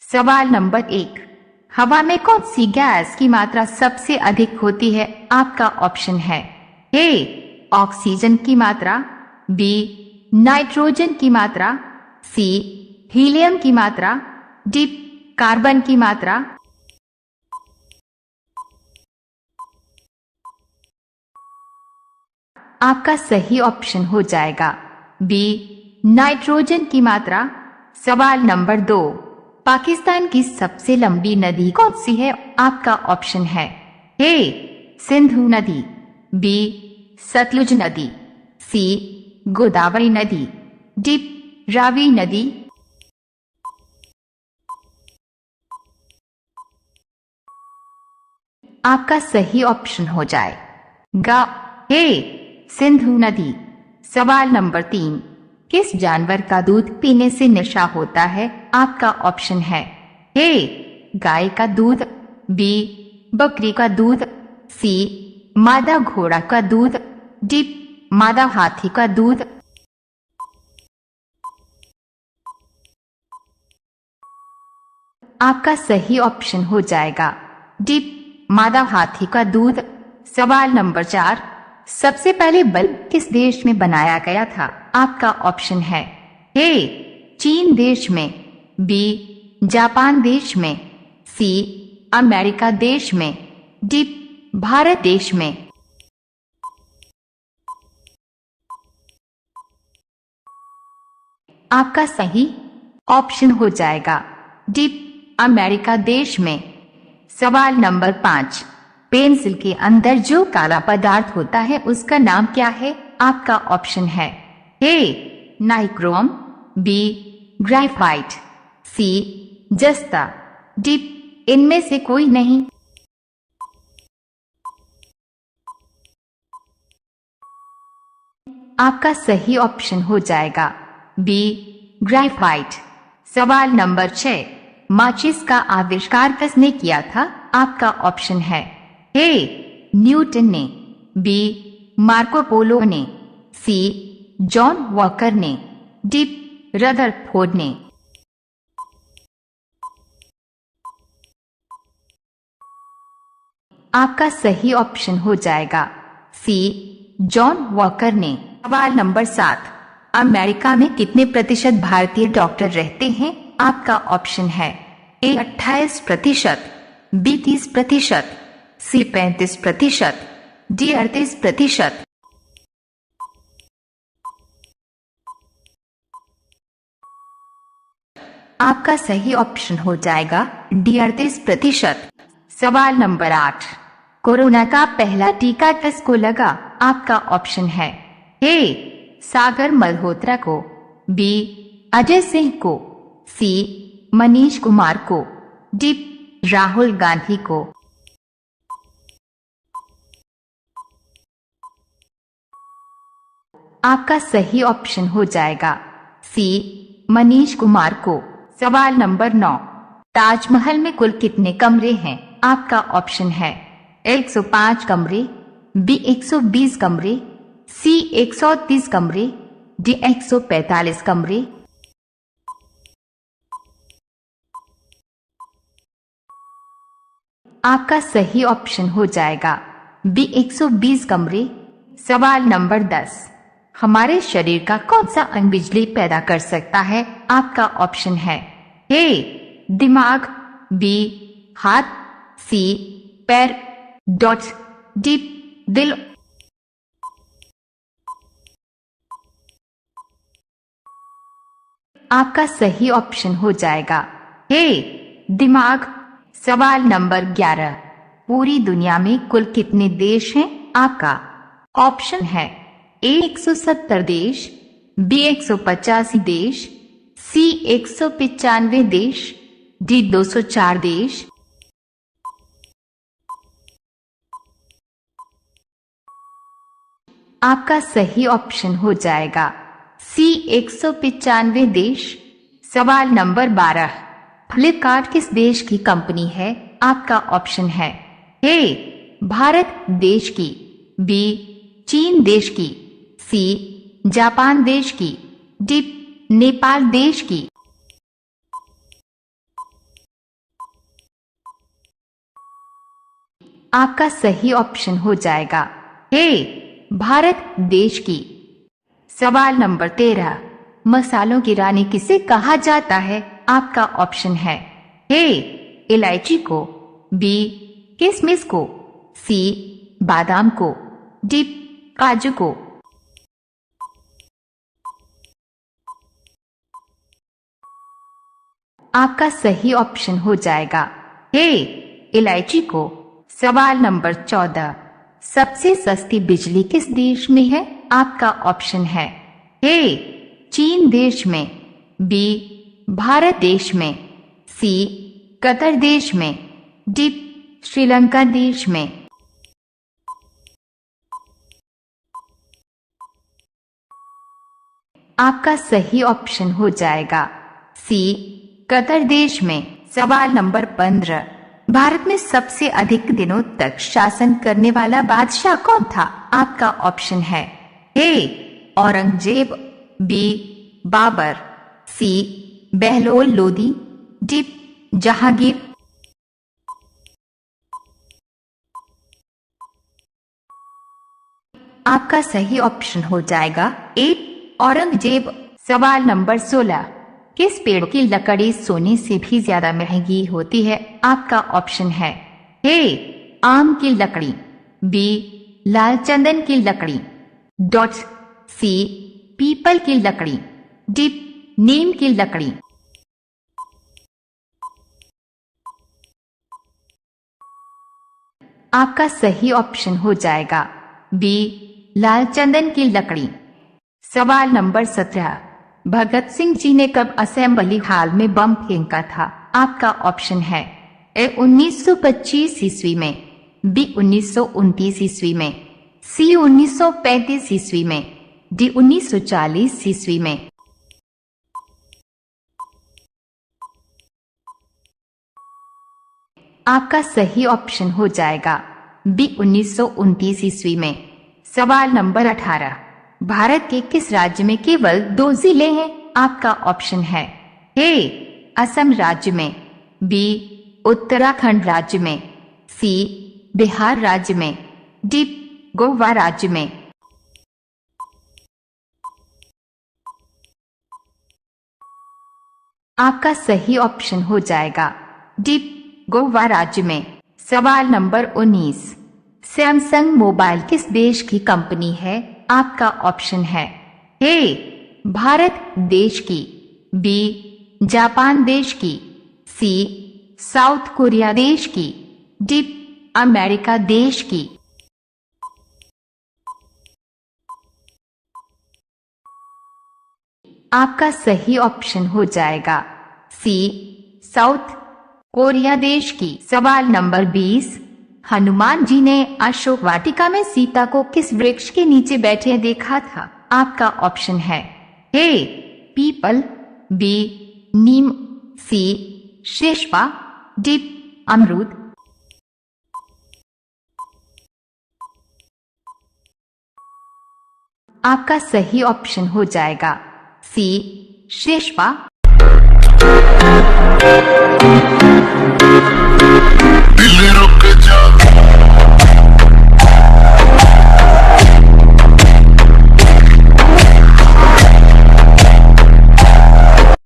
सवाल नंबर 1, हवा में कौन सी गैस की मात्रा सबसे अधिक होती है? आपका ऑप्शन है ए ऑक्सीजन की मात्रा, बी नाइट्रोजन की मात्रा, सी हीलियम की मात्रा, डी कार्बन की मात्रा। आपका सही ऑप्शन हो जाएगा बी नाइट्रोजन की मात्रा। सवाल नंबर 2, पाकिस्तान की सबसे लंबी नदी कौन सी है? आपका ऑप्शन है ए सिंधु नदी, बी सतलुज नदी, सी गोदावरी नदी, डी रावी नदी। आपका सही ऑप्शन हो जाएगा ए सिंधु नदी। सवाल नंबर 3, किस जानवर का दूध पीने से नशा होता है? आपका ऑप्शन है ए गाय का दूध, बी बकरी का दूध, सी मादा घोड़ा का दूध, डी मादा हाथी का दूध। आपका सही ऑप्शन हो जाएगा डी मादा हाथी का दूध। सवाल नंबर 4, सबसे पहले बल्ब किस देश में बनाया गया था? आपका ऑप्शन है ए चीन देश में, बी जापान देश में, सी अमेरिका देश में, डी भारत देश में। आपका सही ऑप्शन हो जाएगा डी अमेरिका देश में। सवाल नंबर 5, पेंसिल के अंदर जो काला पदार्थ होता है उसका नाम क्या है? आपका ऑप्शन है ए नाइक्रोम, बी ग्रेफाइट, सी जस्ता, डी इनमें से कोई नहीं। आपका सही ऑप्शन हो जाएगा बी ग्रेफाइट। सवाल नंबर 6, माचिस का आविष्कार किसने किया था? आपका ऑप्शन है ए न्यूटन ने, बी मार्को पोलो ने, सी जॉन वॉकर ने, डी रदरफोर्ड ने। आपका सही ऑप्शन हो जाएगा सी जॉन वॉकर ने। सवाल नंबर 7, अमेरिका में कितने प्रतिशत भारतीय डॉक्टर रहते हैं? आपका ऑप्शन है ए 28%, बी 30%, सी 35%, डी 38%। आपका सही ऑप्शन हो जाएगा डी 38%। सवाल नंबर 8, कोरोना का पहला टीका किसको लगा? आपका ऑप्शन है ए सागर मल्होत्रा को, बी अजय सिंह को, सी मनीष कुमार को, डी राहुल गांधी को। आपका सही ऑप्शन हो जाएगा सी मनीष कुमार को। सवाल नंबर 9, ताजमहल में कुल कितने कमरे हैं? आपका ऑप्शन है 105 कमरे, बी 120 कमरे, सी 130 कमरे, डी 145 कमरे। आपका सही ऑप्शन हो जाएगा बी 120 कमरे। सवाल नंबर 10, हमारे शरीर का कौन सा अंग बिजली पैदा कर सकता है? आपका ऑप्शन है ए दिमाग, बी हाथ, सी पैर, डॉट डी दिल। आपका सही ऑप्शन हो जाएगा ए दिमाग। सवाल नंबर 11, पूरी दुनिया में कुल कितने देश हैं? आपका ऑप्शन है ए 170 देश, बी 185 देश, सी 195 देश, डी 204 देश। आपका सही ऑप्शन हो जाएगा सी 195 देश। सवाल नंबर 12, फ्लिपकार्ट किस देश की कंपनी है? आपका ऑप्शन है ए भारत देश की, बी चीन देश की, सी जापान देश की, डी नेपाल देश की। आपका सही ऑप्शन हो जाएगा ए भारत देश की। सवाल नंबर 13, मसालों की रानी किसे कहा जाता है? आपका ऑप्शन है ए इलायची को, बी किशमिश को, सी बादाम को, डी काजू को। आपका सही ऑप्शन हो जाएगा ए इलायची को। सवाल नंबर 14, सबसे सस्ती बिजली किस देश में है? आपका ऑप्शन है ए चीन देश में, बी भारत देश में, सी कतर देश में, डी श्रीलंका देश में। आपका सही ऑप्शन हो जाएगा सी कतर देश में। सवाल नंबर 15, भारत में सबसे अधिक दिनों तक शासन करने वाला बादशाह कौन था? आपका ऑप्शन है ए औरंगजेब, बी बाबर, सी बहलोल लोदी, डी जहांगीर। आपका सही ऑप्शन हो जाएगा ए औरंगजेब। सवाल नंबर 16, किस पेड़ की लकड़ी सोने से भी ज्यादा महंगी होती है? आपका ऑप्शन है ए आम की लकड़ी, बी लाल चंदन की लकड़ी, डॉट सी पीपल की लकड़ी, डी नीम की लकड़ी। आपका सही ऑप्शन हो जाएगा बी लाल चंदन की लकड़ी। सवाल नंबर 17, भगत सिंह जी ने कब असेंबली हाल में बम फेंका था? आपका ऑप्शन है ए 1925 ईस्वी में, बी 1929 ईस्वी में, सी 1935 ईस्वी में, डी 1940 ईस्वी में। आपका सही ऑप्शन हो जाएगा बी 1929 ईस्वी में। सवाल नंबर 18, भारत के किस राज्य में केवल 2 जिले हैं? आपका ऑप्शन है ए असम राज्य में, बी उत्तराखंड राज्य में, सी बिहार राज्य में, डी गोवा राज्य में। आपका सही ऑप्शन हो जाएगा डी गोवा राज्य में। सवाल नंबर 19, सैमसंग मोबाइल किस देश की कंपनी है? आपका ऑप्शन है ए भारत देश की, बी जापान देश की, सी साउथ कोरिया देश की, डी अमेरिका देश की। आपका सही ऑप्शन हो जाएगा सी साउथ कोरिया देश की। सवाल नंबर 20, हनुमान जी ने अशोक वाटिका में सीता को किस वृक्ष के नीचे बैठे देखा था? आपका ऑप्शन है ए पीपल, बी नीम, सी शेषपा, डी अमरूद। आपका सही ऑप्शन हो जाएगा सी शेषपा। दिल रुक